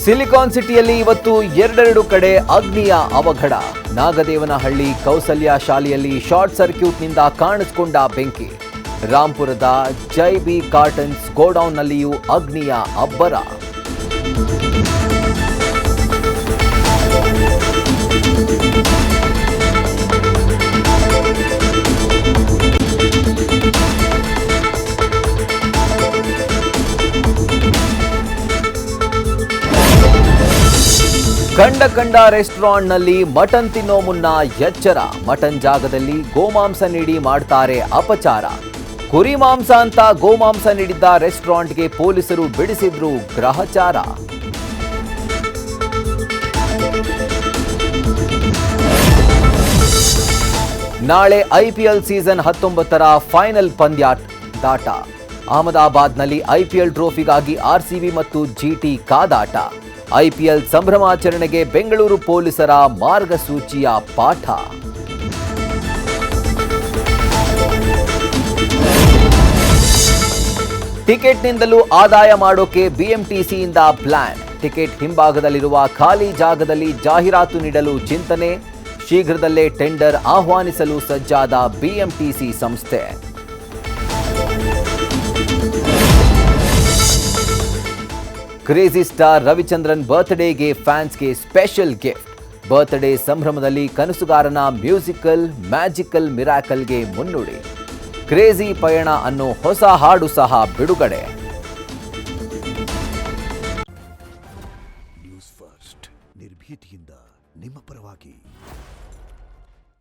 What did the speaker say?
Silicon ಸಿಟಿಯಲ್ಲಿ ಇವತ್ತು ಎರಡೆರಡು ಕಡೆ ಅಗ್ನಿಯ ಅವಘಡ. ನಾಗದೇವನಹಳ್ಳಿ ಕೌಸಲ್ಯ ಶಾಲೆಯಲ್ಲಿ ಶಾರ್ಟ್ ಸರ್ಕ್ಯೂಟ್ನಿಂದ ಕಾಣಿಸಿಕೊಂಡ ಬೆಂಕಿ. ರಾಂಪುರದ ಜೈಬಿ ಕಾಟನ್ಸ್ ಗೋಡೌನ್ನಲ್ಲಿಯೂ ಅಗ್ನಿಯ ಅಬ್ಬರ. ಕಂಡ ರೆಸ್ಟೋರೆಂಟ್ನಲ್ಲಿ ಮಟನ್ ತಿನ್ನೋ ಮುನ್ನ ಎಚ್ಚರ. ಮಟನ್ ಜಾಗದಲ್ಲಿ ಗೋಮಾಂಸ ನೀಡಿ ಮಾಡ್ತಾರೆ ಅಪಚಾರ. ಕುರಿ ಮಾಂಸ ಅಂತ ಗೋಮಾಂಸ ನೀಡಿದ್ದ ರೆಸ್ಟೋರೆಂಟ್ಗೆ ಪೊಲೀಸರು ಬಿಡಿಸಿದ್ರು ಗ್ರಹಚಾರ. ನಾಳೆ ಐಪಿಎಲ್ ಸೀಸನ್ 19ರ ಫೈನಲ್ ಪಂದ್ಯಾಟ. ಅಹಮದಾಬಾದ್ನಲ್ಲಿ ಐಪಿಎಲ್ ಟ್ರೋಫಿಗಾಗಿ ಆರ್ಸಿಬಿ ಮತ್ತು ಜಿಟಿ ಕಾದಾಟ. ಐಪಿಎಲ್ ಸಂಭ್ರಮಾಚರಣೆಗೆ ಬೆಂಗಳೂರು ಪೊಲೀಸರ ಮಾರ್ಗಸೂಚಿಯ ಪಾಠ. ಟಿಕೆಟ್ನಿಂದಲೂ ಆದಾಯ ಮಾಡೋಕೆ ಬಿಎಂಟಿಸಿಯಿಂದ ಪ್ಲಾನ್. ಟಿಕೆಟ್ ಹಿಂಭಾಗದಲ್ಲಿರುವ ಖಾಲಿ ಜಾಗದಲ್ಲಿ ಜಾಹೀರಾತು ನೀಡಲು ಚಿಂತನೆ. ಶೀಘ್ರದಲ್ಲೇ ಟೆಂಡರ್ ಆಹ್ವಾನಿಸಲು ಸಜ್ಜಾದ ಬಿಎಂಟಿಸಿ ಸಂಸ್ಥೆ. ಕ್ರೇಜಿ ಸ್ಟಾರ್ ರವಿಚಂದ್ರನ್ ಬರ್ತ್ಡೇಗೆ ಫ್ಯಾನ್ಸ್ಗೆ ಸ್ಪೆಷಲ್ ಗಿಫ್ಟ್. ಬರ್ತ್ಡೇ ಸಂಭ್ರಮದಲ್ಲಿ ಕನಸುಗಾರನ ಮ್ಯಾಜಿಕಲ್ ಮಿರಾಕಲ್ಗೆ ಮುನ್ನುಡಿ. ಕ್ರೇಜಿ ಪಯಣ ಅನ್ನೋ ಹೊಸ ಹಾಡು ಸಹ ಬಿಡುಗಡೆ.